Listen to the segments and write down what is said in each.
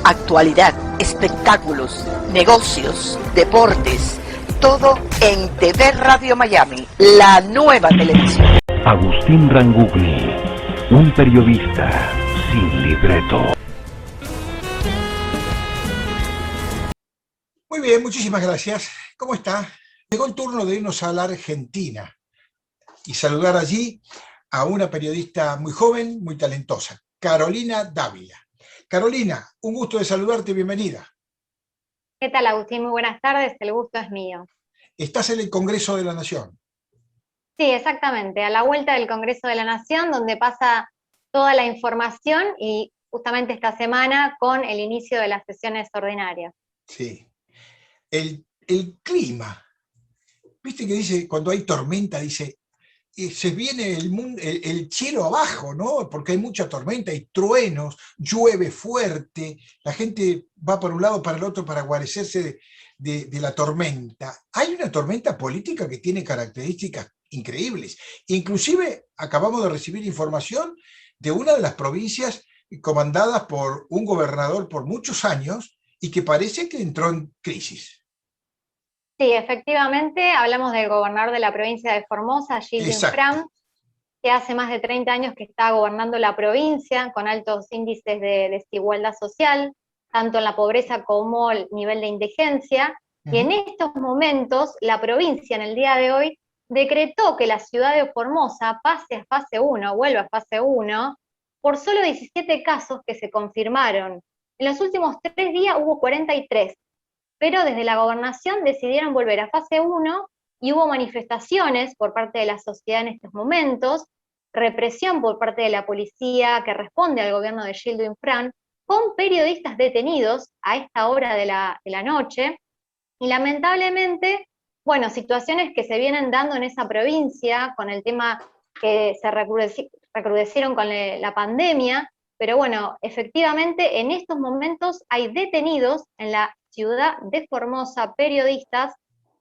actualidad, espectáculos, negocios, deportes, todo en TV Radio Miami, la nueva televisión. Agustín Rangugni, un periodista sin libreto. Muy bien, muchísimas gracias. ¿Cómo está? Llegó el turno de irnos a la Argentina y saludar allí a una periodista muy joven, muy talentosa, Carolina Dávila. Carolina, un gusto de saludarte, bienvenida. ¿Qué tal, Agustín? Muy buenas tardes, el gusto es mío. Estás en el Congreso de la Nación. Sí, exactamente, a la vuelta del Congreso de la Nación, donde pasa toda la información y justamente esta semana con el inicio de las sesiones ordinarias. Sí. El clima, viste que dice, cuando hay tormenta, dice, se viene el cielo abajo, ¿no? Porque hay mucha tormenta, hay truenos, llueve fuerte, la gente va para un lado, para el otro, para guarecerse de la tormenta. Hay una tormenta política que tiene características increíbles. Inclusive acabamos de recibir información de una de las provincias comandadas por un gobernador por muchos años y que parece que entró en crisis. Sí, efectivamente, hablamos del gobernador de la provincia de Formosa, Gildo Infran, que hace más de 30 años que está gobernando la provincia con altos índices de desigualdad social, tanto en la pobreza como el nivel de indigencia. Y en estos momentos, la provincia en el día de hoy decretó que la ciudad de Formosa pase a fase 1, vuelva a fase 1, por solo 17 casos que se confirmaron. En los últimos 3 días hubo 43, pero desde la gobernación decidieron volver a fase 1 y hubo manifestaciones por parte de la sociedad en estos momentos, represión por parte de la policía que responde al gobierno de Gildo Infran, con periodistas detenidos a esta hora de la noche, y lamentablemente, bueno, situaciones que se vienen dando en esa provincia con el tema que se recrudecieron con la pandemia, pero bueno, efectivamente en estos momentos hay detenidos en la ciudad de Formosa, periodistas,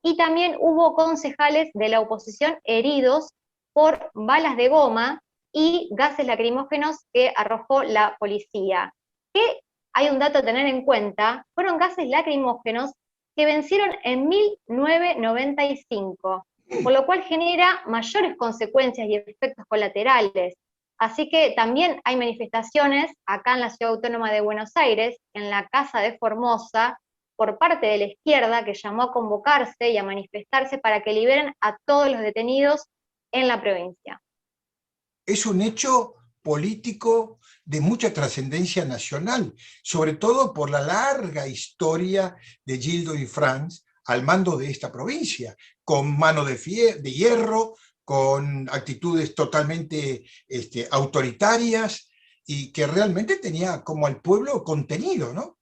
y también hubo concejales de la oposición heridos por balas de goma y gases lacrimógenos que arrojó la policía. Que hay un dato a tener en cuenta, fueron gases lacrimógenos que vencieron en 1995, por lo cual genera mayores consecuencias y efectos colaterales. Así que también hay manifestaciones acá en la Ciudad Autónoma de Buenos Aires, en la Casa de Formosa, por parte de la izquierda, que llamó a convocarse y a manifestarse para que liberen a todos los detenidos en la provincia. Es un hecho político de mucha trascendencia nacional, sobre todo por la larga historia de Gildo Infran al mando de esta provincia, con mano de hierro, con actitudes totalmente autoritarias y que realmente tenía como al pueblo contenido, ¿no?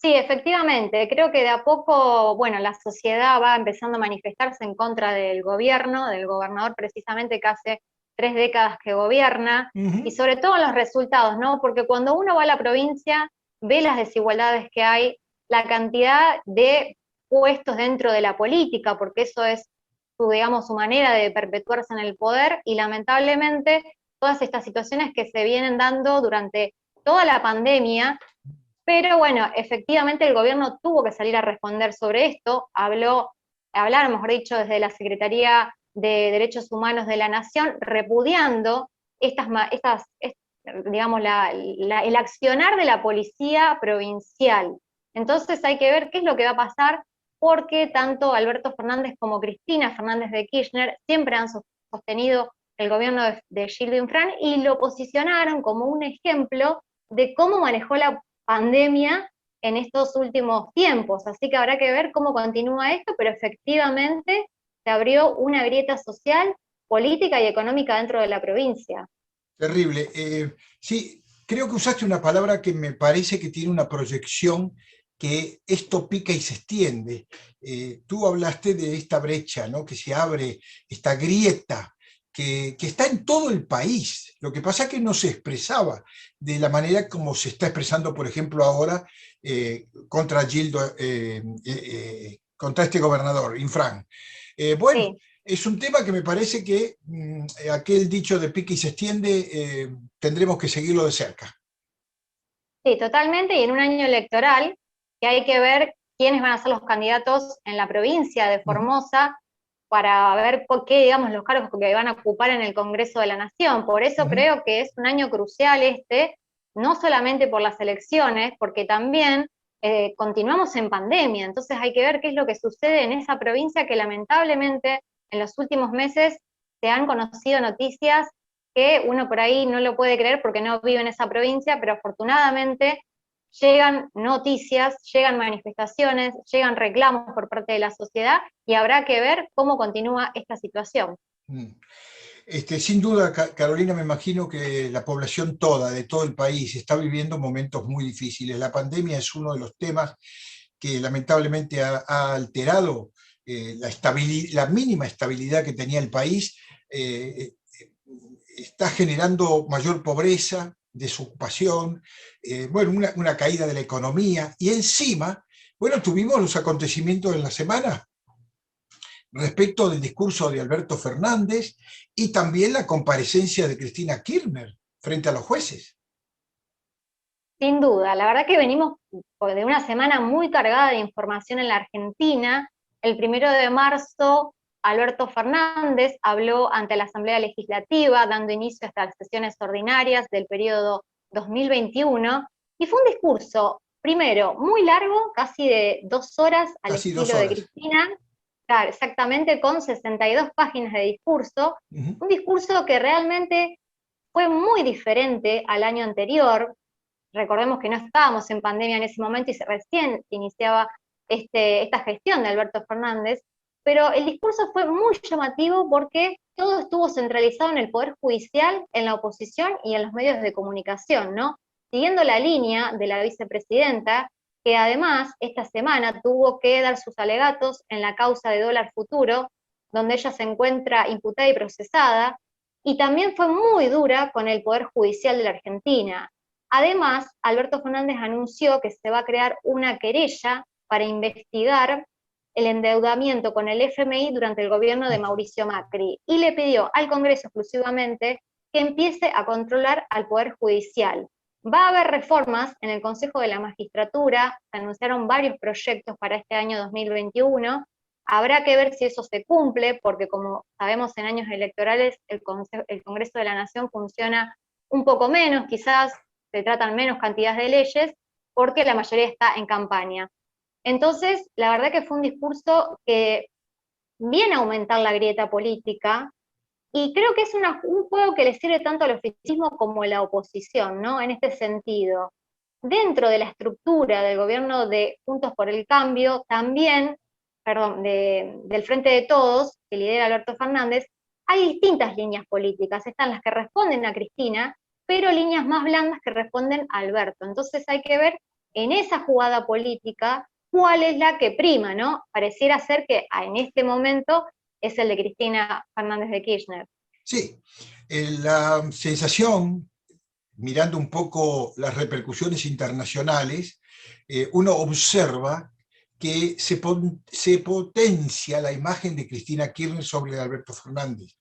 Sí, efectivamente, creo que de a poco, bueno, la sociedad va empezando a manifestarse en contra del gobierno, del gobernador precisamente que hace 3 décadas que gobierna, y sobre todo en los resultados, ¿no? Porque cuando uno va a la provincia, ve las desigualdades que hay, la cantidad de puestos dentro de la política, porque eso es su, digamos, su manera de perpetuarse en el poder, y lamentablemente todas estas situaciones que se vienen dando durante toda la pandemia. Pero bueno, efectivamente el gobierno tuvo que salir a responder sobre esto, hablar, mejor dicho, desde la Secretaría de Derechos Humanos de la Nación, repudiando digamos, el accionar de la policía provincial. Entonces hay que ver qué es lo que va a pasar, porque tanto Alberto Fernández como Cristina Fernández de Kirchner siempre han sostenido el gobierno de Gildo Infran y lo posicionaron como un ejemplo de cómo manejó la pandemia en estos últimos tiempos, así que habrá que ver cómo continúa esto, pero efectivamente se abrió una grieta social, política y económica dentro de la provincia. Terrible. Sí, creo que usaste una palabra que me parece que tiene una proyección, que esto pica y se extiende. Tú hablaste de esta brecha, ¿no? Que se abre, esta grieta, que está en todo el país. Lo que pasa es que no se expresaba de la manera como se está expresando, por ejemplo, ahora contra Gildo, contra este gobernador, Infran. Bueno, Sí. es un tema que me parece que aquel dicho de pique y se extiende, tendremos que seguirlo de cerca. Sí, totalmente, y en un año electoral que hay que ver quiénes van a ser los candidatos en la provincia de Formosa para ver por qué, digamos, los cargos que van a ocupar en el Congreso de la Nación. Por eso creo que es un año crucial no solamente por las elecciones, porque también continuamos en pandemia, entonces hay que ver qué es lo que sucede en esa provincia que lamentablemente en los últimos meses se han conocido noticias que uno por ahí no lo puede creer porque no vive en esa provincia, pero afortunadamente llegan noticias, llegan manifestaciones, llegan reclamos por parte de la sociedad y habrá que ver cómo continúa esta situación. Sin duda, Carolina, me imagino que la población toda, de todo el país, está viviendo momentos muy difíciles. La pandemia es uno de los temas que lamentablemente ha alterado la mínima estabilidad que tenía el país. Está generando mayor pobreza, desocupación, bueno, una caída de la economía, y encima, bueno, tuvimos los acontecimientos en la semana respecto del discurso de Alberto Fernández y también la comparecencia de Cristina Kirchner frente a los jueces. Sin duda, la verdad que venimos de una semana muy cargada de información en la Argentina. El 1 de marzo, Alberto Fernández habló ante la Asamblea Legislativa, dando inicio a estas sesiones ordinarias del periodo 2021, y fue un discurso, primero, muy largo, casi de 2 horas al Casi estilo 2 horas. de Cristina, claro, exactamente con 62 páginas de discurso, un discurso que realmente fue muy diferente al año anterior. Recordemos que no estábamos en pandemia en ese momento y recién iniciaba esta gestión de Alberto Fernández, pero el discurso fue muy llamativo porque todo estuvo centralizado en el Poder Judicial, en la oposición y en los medios de comunicación, ¿no? Siguiendo la línea de la vicepresidenta, que además esta semana tuvo que dar sus alegatos en la causa de dólar futuro, donde ella se encuentra imputada y procesada, y también fue muy dura con el Poder Judicial de la Argentina. Además, Alberto Fernández anunció que se va a crear una querella para investigar el endeudamiento con el FMI durante el gobierno de Mauricio Macri y le pidió al Congreso exclusivamente que empiece a controlar al Poder Judicial. Va a haber reformas en el Consejo de la Magistratura, se anunciaron varios proyectos para este año 2021, habrá que ver si eso se cumple, porque como sabemos en años electorales el Congreso de la Nación funciona un poco menos, quizás se tratan menos cantidades de leyes, porque la mayoría está en campaña. Entonces, la verdad que fue un discurso que viene a aumentar la grieta política, y creo que es un juego que le sirve tanto al oficialismo como a la oposición, ¿no? En este sentido. Dentro de la estructura del gobierno de Juntos por el Cambio, también, del Frente de Todos, que lidera Alberto Fernández, hay distintas líneas políticas. Están las que responden a Cristina, pero líneas más blandas que responden a Alberto. Entonces hay que ver en esa jugada política cuál es la que prima, ¿no? Pareciera ser que en este momento es el de Cristina Fernández de Kirchner. Sí, la sensación, mirando un poco las repercusiones internacionales, uno observa que se potencia la imagen de Cristina Kirchner sobre Alberto Fernández.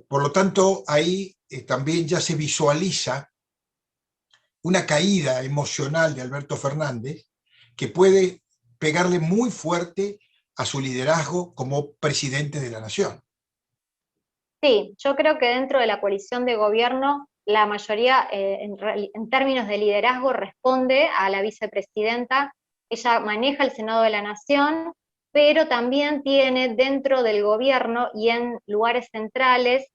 Por lo tanto, ahí también ya se visualiza una caída emocional de Alberto Fernández que puede pegarle muy fuerte a su liderazgo como presidente de la nación. Sí, yo creo que dentro de la coalición de gobierno, la mayoría en términos de liderazgo responde a la vicepresidenta. Ella maneja el Senado de la Nación, pero también tiene dentro del gobierno y en lugares centrales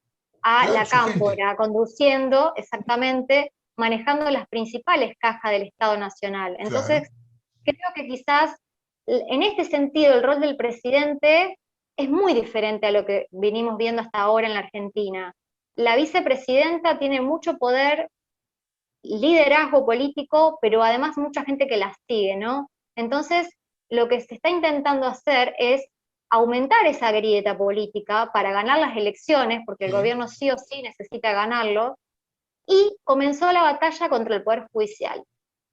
a la cámpora, conduciendo exactamente, manejando las principales cajas del Estado Nacional. Entonces, creo que quizás en este sentido el rol del presidente es muy diferente a lo que venimos viendo hasta ahora en la Argentina. La vicepresidenta tiene mucho poder, liderazgo político, pero además mucha gente que la sigue, ¿no? Entonces, lo que se está intentando hacer es aumentar esa grieta política para ganar las elecciones, porque el gobierno sí o sí necesita ganarlo, y comenzó la batalla contra el Poder Judicial,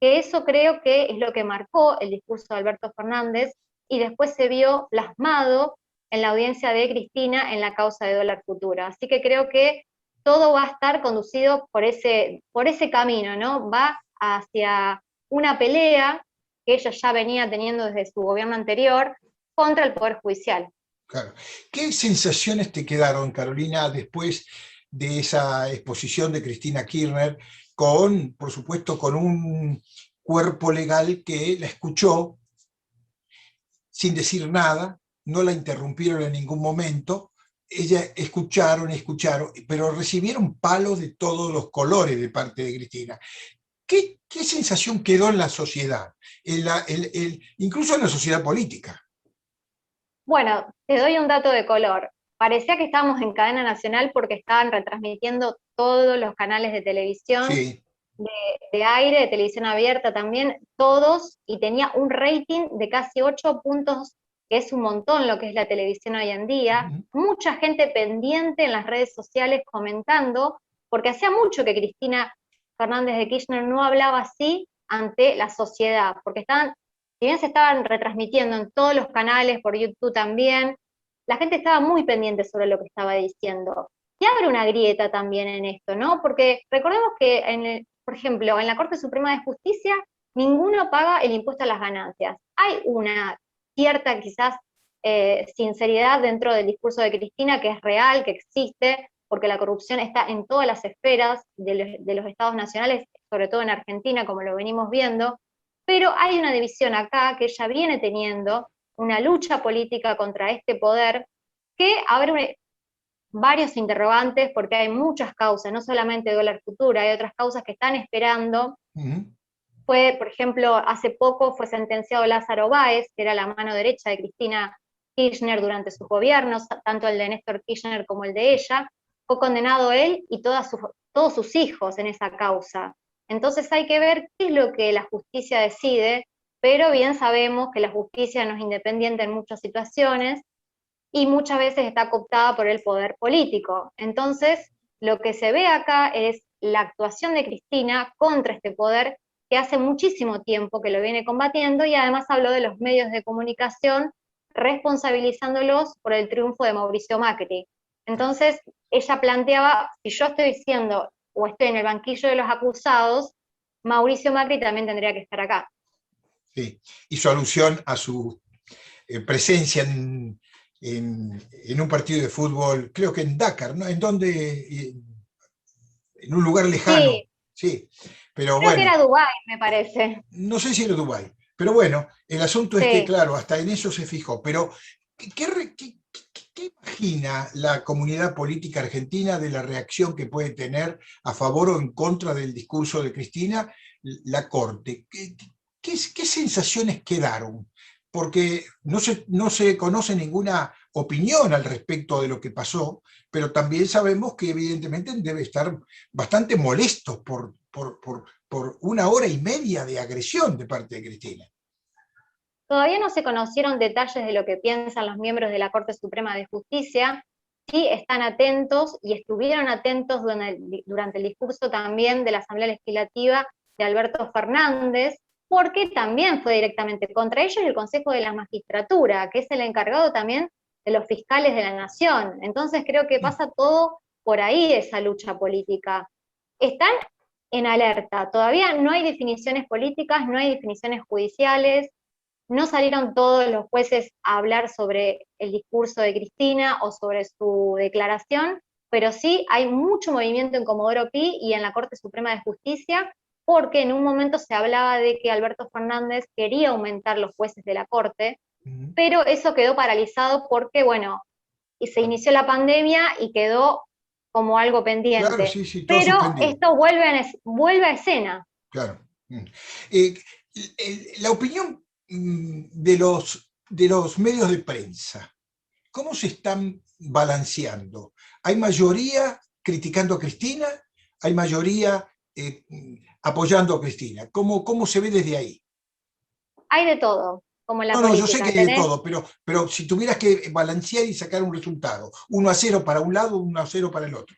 que eso creo que es lo que marcó el discurso de Alberto Fernández, y después se vio plasmado en la audiencia de Cristina en la causa de dólar futuro. Así que creo que todo va a estar conducido por ese camino, ¿no? Va hacia una pelea que ella ya venía teniendo desde su gobierno anterior contra el Poder Judicial. Claro. ¿Qué sensaciones te quedaron, Carolina, después de esa exposición de Cristina Kirchner, con, por supuesto, con un cuerpo legal que la escuchó sin decir nada, no la interrumpieron en ningún momento, ella escucharon, pero recibieron palos de todos los colores de parte de Cristina? ¿Qué sensación quedó en la sociedad, incluso en la sociedad política? Bueno, te doy un dato de color. Parecía que estábamos en cadena nacional porque estaban retransmitiendo todos los canales de televisión, Sí. de aire, de televisión abierta también, todos, y tenía un rating de casi 8 puntos, que es un montón lo que es la televisión hoy en día. Mucha gente pendiente en las redes sociales comentando, porque hacía mucho que Cristina Fernández de Kirchner no hablaba así ante la sociedad, porque si bien se estaban retransmitiendo en todos los canales, por YouTube también, la gente estaba muy pendiente sobre lo que estaba diciendo. Y abre una grieta también en esto, ¿no? Porque recordemos que, por ejemplo, en la Corte Suprema de Justicia, ninguno paga el impuesto a las ganancias. Hay una cierta, quizás, sinceridad dentro del discurso de Cristina, que es real, que existe, porque la corrupción está en todas las esferas de los estados nacionales, sobre todo en Argentina, como lo venimos viendo, pero hay una división acá que ella viene teniendo, una lucha política contra este poder, que abre varios interrogantes, porque hay muchas causas, no solamente dólar futuro, hay otras causas que están esperando. Fue, por ejemplo, hace poco fue sentenciado Lázaro Báez, que era la mano derecha de Cristina Kirchner durante sus gobiernos, tanto el de Néstor Kirchner como el de ella. Fue condenado él y todos sus hijos en esa causa. Entonces hay que ver qué es lo que la justicia decide, pero bien sabemos que la justicia no es independiente en muchas situaciones y muchas veces está cooptada por el poder político. Entonces, lo que se ve acá es la actuación de Cristina contra este poder que hace muchísimo tiempo que lo viene combatiendo, y además habló de los medios de comunicación responsabilizándolos por el triunfo de Mauricio Macri. Entonces, ella planteaba, si yo estoy diciendo o estoy en el banquillo de los acusados, Mauricio Macri también tendría que estar acá. Sí, hizo alusión a su presencia en un partido de fútbol, creo que en Dakar, ¿no? En un lugar lejano. Sí, pero creo bueno. que era Dubái, me parece. No sé si era Dubái, pero bueno, el asunto es que, claro, hasta en eso se fijó. Pero, ¿qué imagina la comunidad política argentina de la reacción que puede tener a favor o en contra del discurso de Cristina la Corte? ¿Qué sensaciones quedaron? Porque no se conoce ninguna opinión al respecto de lo que pasó, pero también sabemos que evidentemente debe estar bastante molestos por 1 hora y media de agresión de parte de Cristina. Todavía no se conocieron detalles de lo que piensan los miembros de la Corte Suprema de Justicia. Sí están atentos y estuvieron atentos durante el discurso también de la Asamblea Legislativa de Alberto Fernández, porque también fue directamente contra ellos y el Consejo de la Magistratura, que es el encargado también de los fiscales de la Nación. Entonces creo que pasa todo por ahí, esa lucha política. Están en alerta, todavía no hay definiciones políticas, no hay definiciones judiciales, no salieron todos los jueces a hablar sobre el discurso de Cristina o sobre su declaración, pero sí hay mucho movimiento en Comodoro Pi y en la Corte Suprema de Justicia, porque en un momento se hablaba de que Alberto Fernández quería aumentar los jueces de la Corte, pero eso quedó paralizado porque, bueno, y se inició la pandemia y quedó como algo pendiente. Claro, sí, pero esto vuelve a escena. Claro. La opinión de los medios de prensa, ¿cómo se están balanceando? ¿Hay mayoría criticando a Cristina? ¿Hay mayoría apoyando a Cristina? ¿Cómo se ve desde ahí? Hay de todo. Como la política. Yo sé que hay de todo, pero si tuvieras que balancear y sacar un resultado, 1-0 para un lado, 1-0 para el otro.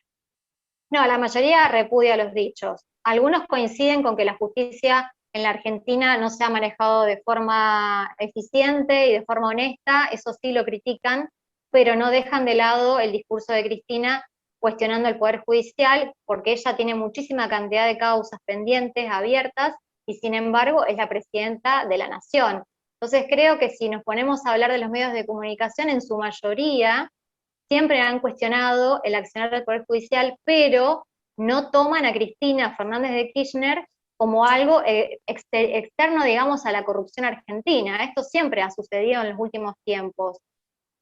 No, la mayoría repudia los dichos. Algunos coinciden con que la justicia en la Argentina no se ha manejado de forma eficiente y de forma honesta, eso sí lo critican, pero no dejan de lado el discurso de Cristina, cuestionando el Poder Judicial, porque ella tiene muchísima cantidad de causas pendientes, abiertas, y sin embargo es la presidenta de la Nación. Entonces creo que si nos ponemos a hablar de los medios de comunicación, en su mayoría siempre han cuestionado el accionar del Poder Judicial, pero no toman a Cristina Fernández de Kirchner como algo externo, digamos, a la corrupción argentina. Esto siempre ha sucedido en los últimos tiempos.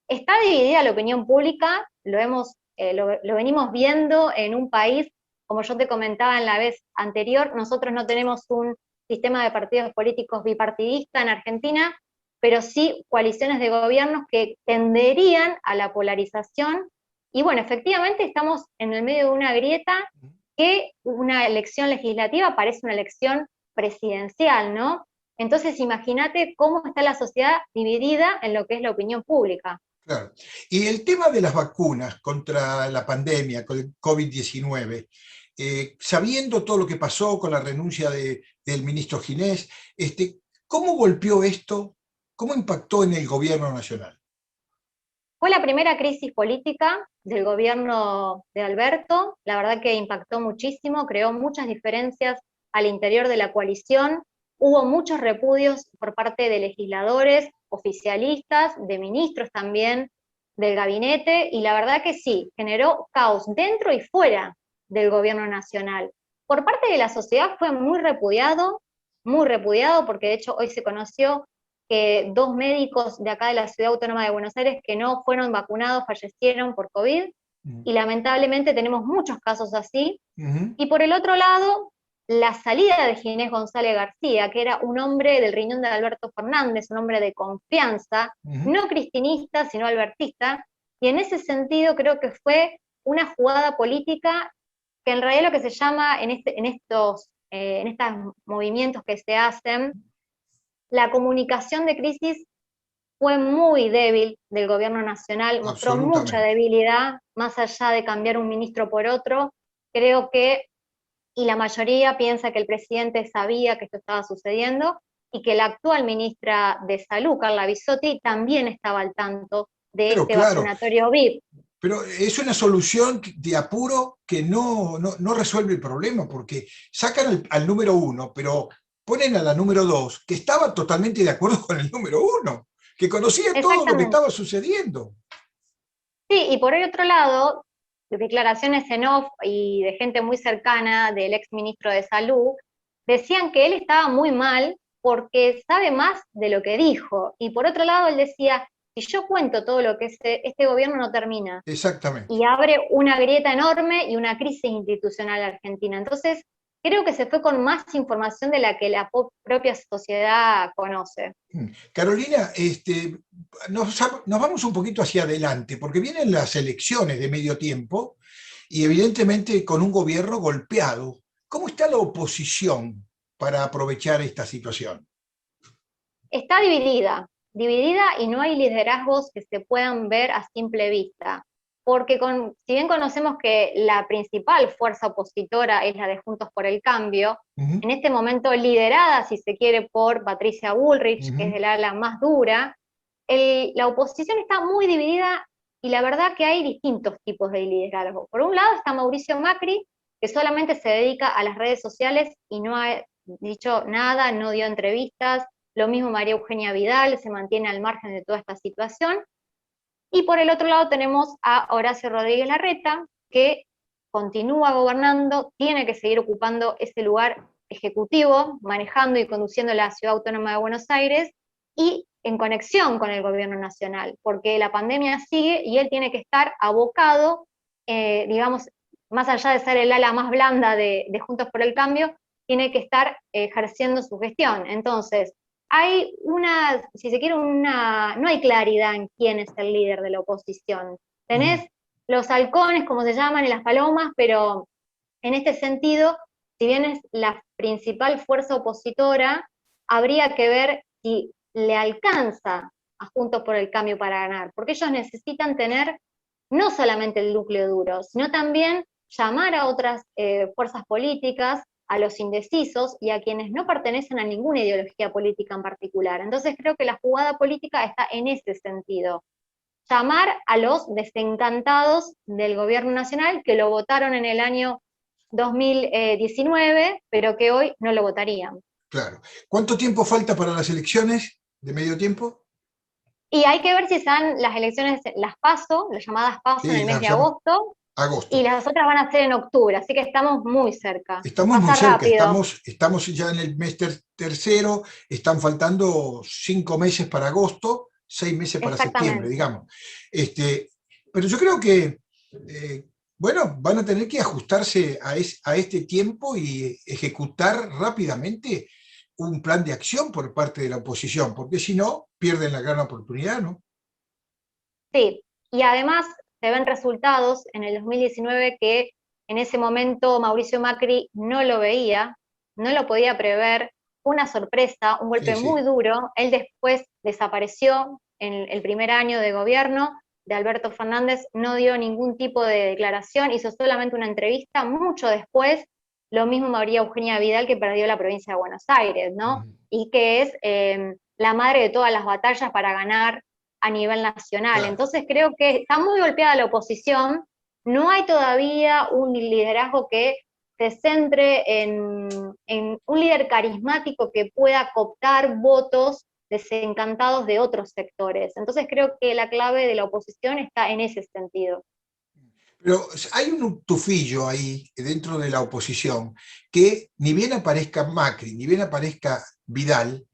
Está dividida la opinión pública, lo venimos viendo en un país, como yo te comentaba en la vez anterior, nosotros no tenemos un sistema de partidos políticos bipartidista en Argentina, pero sí coaliciones de gobiernos que tenderían a la polarización, y bueno, efectivamente estamos en el medio de una grieta que una elección legislativa parece una elección presidencial, ¿no? Entonces imagínate cómo está la sociedad dividida en lo que es la opinión pública. Claro. Y el tema de las vacunas contra la pandemia, con el COVID-19, sabiendo todo lo que pasó con la renuncia del ministro Ginés, ¿cómo golpeó esto? ¿Cómo impactó en el gobierno nacional? Fue la primera crisis política del gobierno de Alberto, la verdad que impactó muchísimo, creó muchas diferencias al interior de la coalición, hubo muchos repudios por parte de legisladores, oficialistas, de ministros también, del gabinete, y la verdad que sí, generó caos dentro y fuera del gobierno nacional. Por parte de la sociedad fue muy repudiado porque de hecho hoy se conoció que 2 médicos de acá de la Ciudad Autónoma de Buenos Aires que no fueron vacunados fallecieron por COVID, y lamentablemente tenemos muchos casos así. Y por el otro lado, la salida de Ginés González García, que era un hombre del riñón de Alberto Fernández, un hombre de confianza, no cristinista, sino albertista, y en ese sentido creo que fue una jugada política que en realidad lo que se llama en estos movimientos que se hacen, la comunicación de crisis fue muy débil del gobierno nacional, mostró mucha debilidad, más allá de cambiar un ministro por otro. Creo que, y la mayoría piensa que el presidente sabía que esto estaba sucediendo, y que la actual ministra de Salud, Carla Bisotti, también estaba al tanto de vacunatorio VIP. Pero es una solución de apuro que no resuelve el problema, porque sacan al número 1, pero ponen a la número 2, que estaba totalmente de acuerdo con el número 1, que conocía todo lo que estaba sucediendo. Sí, y por el otro lado, declaraciones en off y de gente muy cercana del ex ministro de Salud, decían que él estaba muy mal porque sabe más de lo que dijo. Y por otro lado, él decía, si yo cuento todo lo que este gobierno no termina. Exactamente. Y abre una grieta enorme y una crisis institucional argentina. Entonces, creo que se fue con más información de la que la propia sociedad conoce. Carolina, nos vamos un poquito hacia adelante, porque vienen las elecciones de medio tiempo y evidentemente con un gobierno golpeado. ¿Cómo está la oposición para aprovechar esta situación? Está dividida y no hay liderazgos que se puedan ver a simple vista. Porque si bien conocemos que la principal fuerza opositora es la de Juntos por el Cambio, en este momento liderada, si se quiere, por Patricia Bullrich, que es del ala más dura, la oposición está muy dividida, y la verdad que hay distintos tipos de liderazgo. Por un lado está Mauricio Macri, que solamente se dedica a las redes sociales y no ha dicho nada, no dio entrevistas. Lo mismo María Eugenia Vidal, se mantiene al margen de toda esta situación. Y por el otro lado tenemos a Horacio Rodríguez Larreta, que continúa gobernando, tiene que seguir ocupando ese lugar ejecutivo, manejando y conduciendo la Ciudad Autónoma de Buenos Aires, y en conexión con el gobierno nacional, porque la pandemia sigue y él tiene que estar abocado, digamos, más allá de ser el ala más blanda de Juntos por el Cambio, tiene que estar ejerciendo su gestión. Entonces, hay si se quiere, no hay claridad en quién es el líder de la oposición. Tenés los halcones, como se llaman, y las palomas, pero en este sentido, si bien es la principal fuerza opositora, habría que ver si le alcanza a Juntos por el Cambio para ganar, porque ellos necesitan tener no solamente el núcleo duro, sino también llamar a otras fuerzas políticas, a los indecisos y a quienes no pertenecen a ninguna ideología política en particular. Entonces creo que la jugada política está en ese sentido. llamar a los desencantados del gobierno nacional que lo votaron en el año 2019, pero que hoy no lo votarían. Claro. ¿Cuánto tiempo falta para las elecciones de medio tiempo? Y hay que ver si están las elecciones, las PASO, las llamadas PASO Sí, en el mes de agosto, y agosto. las otras van a ser en octubre, así que estamos muy cerca. Estamos muy Pasa cerca, rápido. estamos ya en el mes tercero, están faltando 5 meses para agosto, 6 meses para septiembre, Exactamente. digamos. Pero yo creo que, bueno, van a tener que ajustarse a este tiempo y ejecutar rápidamente un plan de acción por parte de la oposición, porque si no, pierden la gran oportunidad, ¿no? Sí, y además se ven resultados en el 2019 que en ese momento Mauricio Macri no lo veía, no lo podía prever, fue una sorpresa, un Sí, golpe muy sí. duro, él después desapareció en el primer año de gobierno de Alberto Fernández, no dio ningún tipo de declaración, hizo solamente una entrevista, mucho después, lo mismo María Eugenia Vidal que perdió la provincia de Buenos Aires, ¿no? Y que es la madre de todas las batallas para ganar a nivel nacional. Claro. Entonces creo que está muy golpeada la oposición, no hay todavía un liderazgo que se centre en un líder carismático que pueda cooptar votos desencantados de otros sectores. Entonces creo que la clave de la oposición está en ese sentido. Pero hay un tufillo ahí dentro de la oposición que ni bien aparezca Macri, ni bien aparezca Vidal,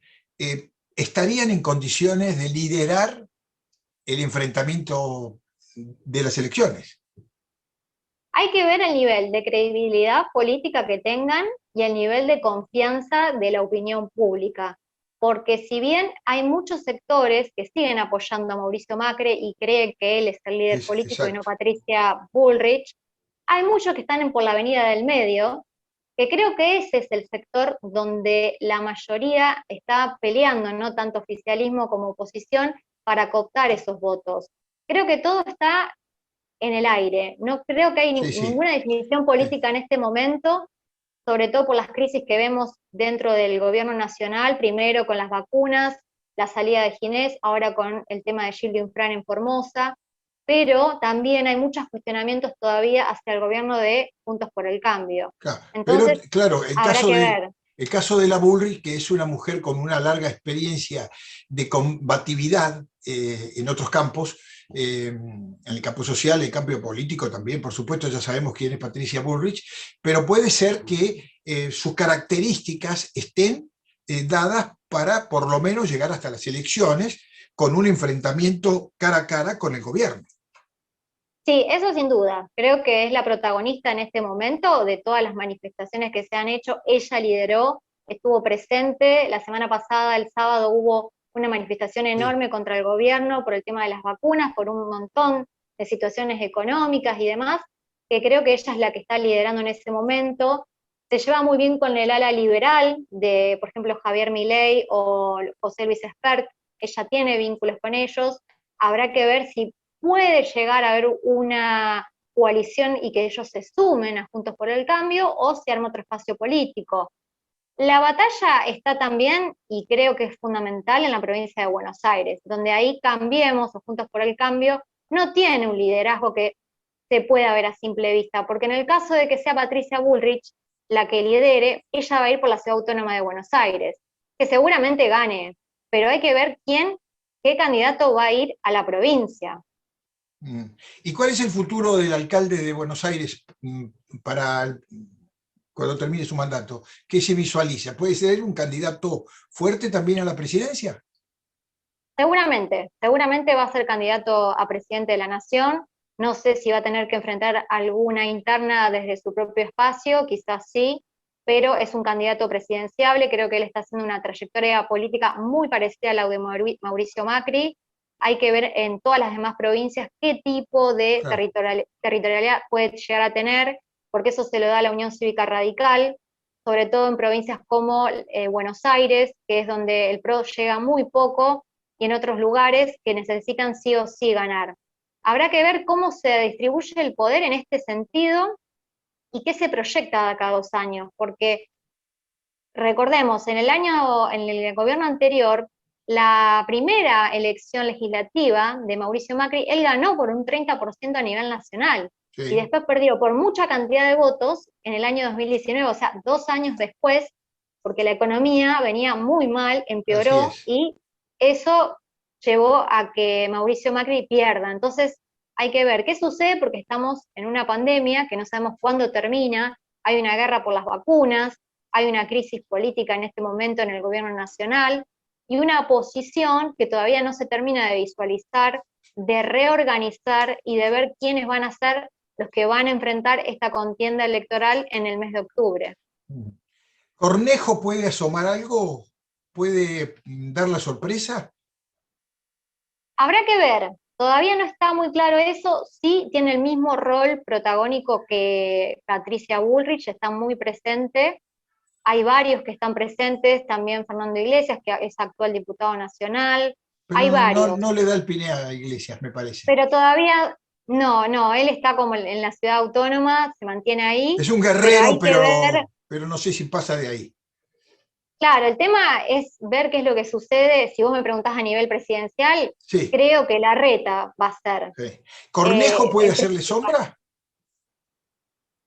estarían en condiciones de liderar el enfrentamiento de las elecciones. Hay que ver el nivel de credibilidad política que tengan y el nivel de confianza de la opinión pública. Porque si bien hay muchos sectores que siguen apoyando a Mauricio Macri y creen que él es el líder político y no Exacto. Patricia Bullrich, hay muchos que están por la avenida del medio, que creo que ese es el sector donde la mayoría está peleando, no tanto oficialismo como oposición, para cooptar esos votos. Creo que todo está en el aire. No creo que hay Sí, sí. ninguna definición política en este momento, sobre todo por las crisis que vemos dentro del gobierno nacional, primero con las vacunas, la salida de Ginés, ahora con el tema de Gildo Infran en Formosa, pero también hay muchos cuestionamientos todavía hacia el gobierno de Juntos por el Cambio. Claro. Pero Entonces, claro, habrá que ver. el caso de la Bullrich, que es una mujer con una larga experiencia de combatividad en otros campos, en el campo social, en el campo político también, por supuesto, ya sabemos quién es Patricia Bullrich, pero puede ser que sus características estén dadas para por lo menos llegar hasta las elecciones con un enfrentamiento cara a cara con el gobierno. Sí, eso sin duda. Creo que es la protagonista en este momento de todas las manifestaciones que se han hecho. Ella lideró, estuvo presente. La semana pasada, el sábado, hubo una manifestación Sí. enorme contra el gobierno por el tema de las vacunas, por un montón de situaciones económicas y demás, que creo que ella es la que está liderando en ese momento. Se lleva muy bien con el ala liberal de, por ejemplo, Javier Milei o José Luis Espert. Ella tiene vínculos con ellos. Habrá que ver si puede llegar a haber una coalición y que ellos se sumen a Juntos por el Cambio o se arma otro espacio político. La batalla está también, y creo que es fundamental, en la provincia de Buenos Aires, donde ahí Cambiemos o Juntos por el Cambio no tiene un liderazgo que se pueda ver a simple vista, porque en el caso de que sea Patricia Bullrich la que lidere, ella va a ir por la Ciudad Autónoma de Buenos Aires, que seguramente gane, pero hay que ver qué candidato va a ir a la provincia. ¿Y cuál es el futuro del alcalde de Buenos Aires para cuando termine su mandato? ¿Qué se visualiza? ¿Puede ser un candidato fuerte también a la presidencia? Seguramente va a ser candidato a presidente de la Nación. No sé si va a tener que enfrentar alguna interna desde su propio espacio, quizás sí, pero es un candidato presidenciable. Creo que él está haciendo una trayectoria política muy parecida a la de Mauricio Macri. Hay que ver en todas las demás provincias qué tipo de Claro. territorialidad puede llegar a tener, porque eso se lo da a la Unión Cívica Radical, sobre todo en provincias como Buenos Aires, que es donde el PRO llega muy poco, y en otros lugares que necesitan sí o sí ganar. Habrá que ver cómo se distribuye el poder en este sentido y qué se proyecta de acá a 2 años, porque recordemos, en el gobierno anterior, la primera elección legislativa de Mauricio Macri, él ganó por un 30% a nivel nacional, Sí. y después perdió por mucha cantidad de votos en el año 2019, o sea, 2 años después, porque la economía venía muy mal, empeoró, y eso llevó a que Mauricio Macri pierda. Entonces, hay que ver qué sucede, porque estamos en una pandemia que no sabemos cuándo termina, hay una guerra por las vacunas, hay una crisis política en este momento en el gobierno nacional, y una oposición que todavía no se termina de visualizar, de reorganizar y de ver quiénes van a ser los que van a enfrentar esta contienda electoral en el mes de octubre. ¿Cornejo puede asomar algo? ¿Puede dar la sorpresa? Habrá que ver, todavía no está muy claro eso, sí tiene el mismo rol protagónico que Patricia Bullrich, está muy presente, hay varios que están presentes, también Fernando Iglesias, que es actual diputado nacional, Pero hay varios. no le da el pine a Iglesias, me parece. Pero todavía, no, él está como en la ciudad autónoma, se mantiene ahí. Es un guerrero, pero hay que ver, pero no sé si pasa de ahí. claro, el tema es ver qué es lo que sucede. Si vos me preguntás a nivel presidencial, Sí. creo que Larreta va a ser. Sí. ¿Cornejo puede hacerle sombra?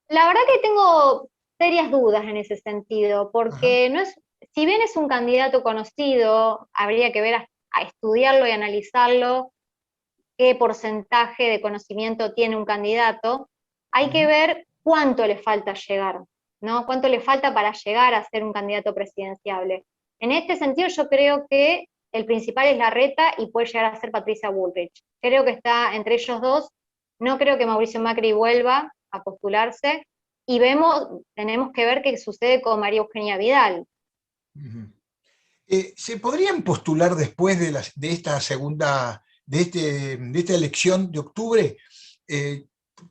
La verdad que tengo serias dudas en ese sentido, porque Ajá. no es, si bien es un candidato conocido, habría que ver a estudiarlo y analizarlo, qué porcentaje de conocimiento tiene un candidato. Hay que ver cuánto le falta llegar, ¿no? Cuánto le falta para llegar a ser un candidato presidenciable. En este sentido, yo creo que el principal es Larreta y puede llegar a ser Patricia Bullrich. Creo que está entre ellos dos. No creo que Mauricio Macri vuelva a postularse. Y tenemos que ver qué sucede con María Eugenia Vidal. ¿Se podrían postular después de esta segunda, de esta elección de octubre,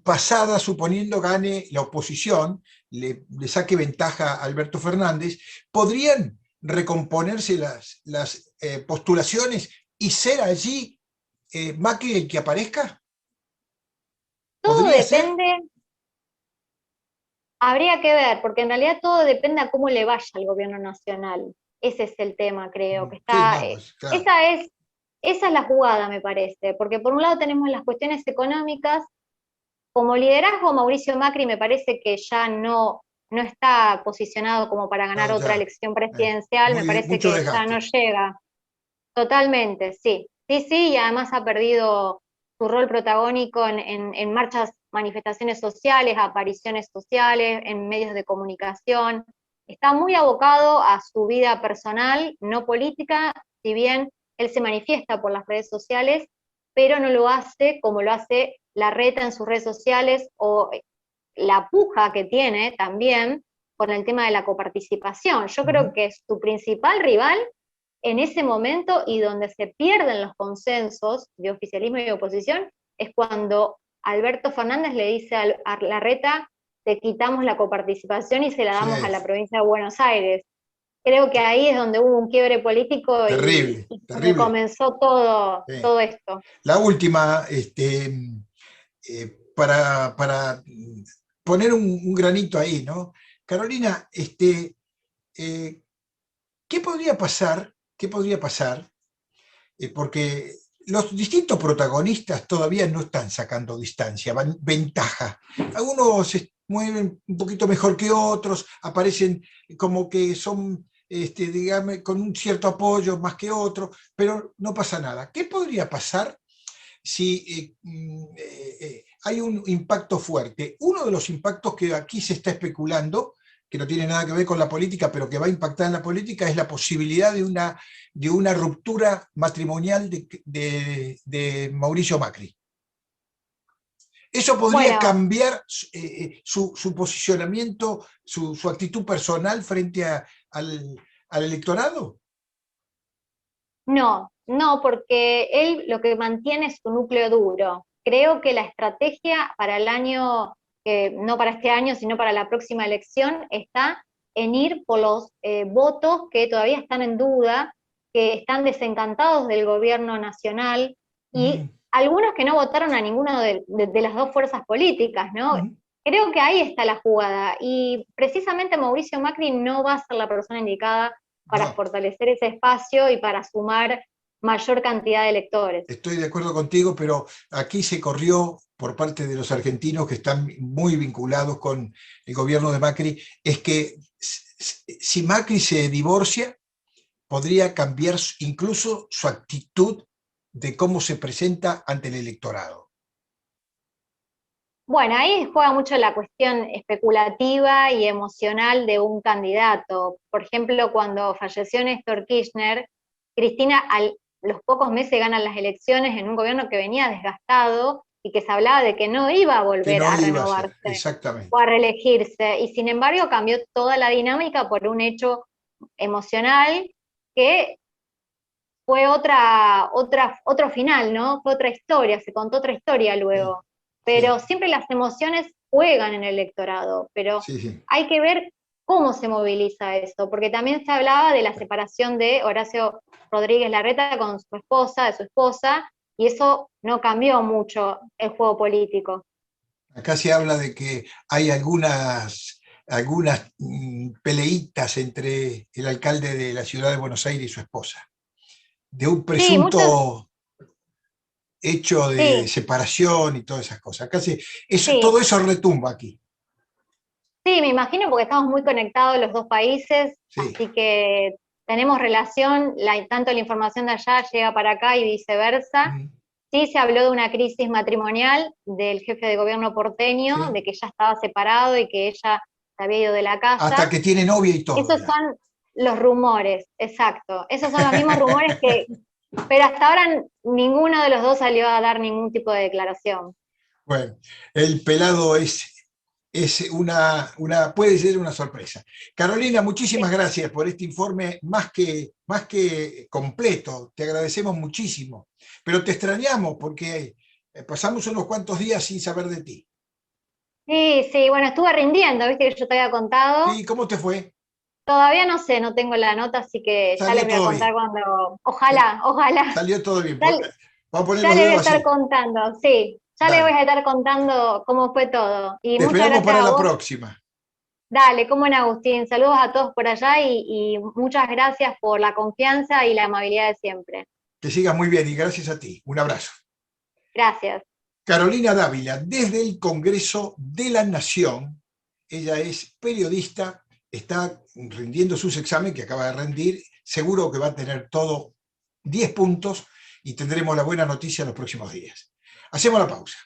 pasada, suponiendo gane la oposición, le saque ventaja a Alberto Fernández, podrían recomponerse las postulaciones y ser allí Macri el que aparezca? Todo ¿Podría ser? depende, habría que ver, porque en realidad todo depende a cómo le vaya al gobierno nacional. Ese es el tema, creo, que Sí, está, no, pues, claro. esa es la jugada, me parece, porque por un lado tenemos las cuestiones económicas. Como liderazgo, Mauricio Macri me parece que ya no está posicionado como para ganar No, otra ya, elección presidencial, me parece mucho que ya no desgaste. llega. Totalmente, sí. Sí, y además ha perdido su rol protagónico en marchas, manifestaciones sociales, apariciones sociales, en medios de comunicación. Está muy abocado a su vida personal, no política, si bien él se manifiesta por las redes sociales, pero no lo hace como lo hace Larreta en sus redes sociales, o la puja que tiene también con el tema de la coparticipación. Yo creo que su principal rival en ese momento, y donde se pierden los consensos de oficialismo y de oposición, es cuando Alberto Fernández le dice a Larreta: te quitamos la coparticipación y se la damos a la provincia de Buenos Aires. Creo que ahí es donde hubo un quiebre político Terrible, y terrible. comenzó todo esto. La última, para poner un granito ahí, ¿no? Carolina, ¿qué podría pasar? ¿Qué podría pasar? Porque los distintos protagonistas todavía no están sacando distancia, ventaja. Algunos se mueven un poquito mejor que otros, aparecen como que son, digamos, con un cierto apoyo más que otros, pero no pasa nada. ¿Qué podría pasar si hay un impacto fuerte? Uno de los impactos que aquí se está especulando, que no tiene nada que ver con la política, pero que va a impactar en la política, es la posibilidad de una ruptura matrimonial de Mauricio Macri. ¿Eso podría cambiar su posicionamiento, su actitud personal frente al electorado? No, porque él lo que mantiene es su núcleo duro. Creo que la estrategia para el año, no para este año, sino para la próxima elección, está en ir por los votos que todavía están en duda, que están desencantados del gobierno nacional, y algunos que no votaron a ninguna de las dos fuerzas políticas, ¿no? Creo que ahí está la jugada, y precisamente Mauricio Macri no va a ser la persona indicada para fortalecer ese espacio y para sumar mayor cantidad de electores. Estoy de acuerdo contigo, pero aquí se corrió por parte de los argentinos que están muy vinculados con el gobierno de Macri, es que si Macri se divorcia, podría cambiar incluso su actitud de cómo se presenta ante el electorado. Bueno, ahí juega mucho la cuestión especulativa y emocional de un candidato. Por ejemplo, cuando falleció Néstor Kirchner, Cristina a los pocos meses gana las elecciones en un gobierno que venía desgastado y que se hablaba de que no iba a volver a renovarse o a reelegirse. Y sin embargo cambió toda la dinámica por un hecho emocional que fue otro final, ¿no? Fue otra historia, se contó otra historia luego. Pero siempre las emociones juegan en el electorado, pero hay que ver cómo se moviliza eso, porque también se hablaba de la separación de Horacio Rodríguez Larreta con su esposa, y eso no cambió mucho el juego político. Acá se habla de que hay algunas peleitas entre el alcalde de la ciudad de Buenos Aires y su esposa, de un presunto hecho de separación y todas esas cosas. Acá todo eso retumba aquí. Sí, me imagino, porque estamos muy conectados los dos países, así que tenemos relación, tanto la información de allá llega para acá y viceversa. Sí, se habló de una crisis matrimonial del jefe de gobierno porteño, de que ya estaba separado y que ella se había ido de la casa. Hasta que tiene novia y todo. Esos son los rumores, exacto. Esos son los mismos rumores pero hasta ahora ninguno de los dos salió a dar ningún tipo de declaración. Bueno, el pelado puede ser una sorpresa. Carolina, muchísimas gracias por este informe más que completo. Te agradecemos muchísimo. Pero te extrañamos porque pasamos unos cuantos días sin saber de ti. Sí, bueno, estuve rindiendo, viste que yo te había contado. Sí, ¿cómo te fue? Todavía no sé, no tengo la nota, así que ya les voy a contar cuando... Ojalá. Salió todo bien. Vamos a poner ya los les voy a dedos estar así. Contando, sí. Ya les voy a estar contando cómo fue todo. Y te muchas esperamos gracias para la próxima. Dale, cómo no, Agustín. Saludos a todos por allá y muchas gracias por la confianza y la amabilidad de siempre. Que sigas muy bien y gracias a ti. Un abrazo. Gracias. Carolina Dávila, desde el Congreso de la Nación. Ella es periodista, está rindiendo sus exámenes que acaba de rendir. Seguro que va a tener todo 10 puntos y tendremos la buena noticia en los próximos días. Hacemos la pausa.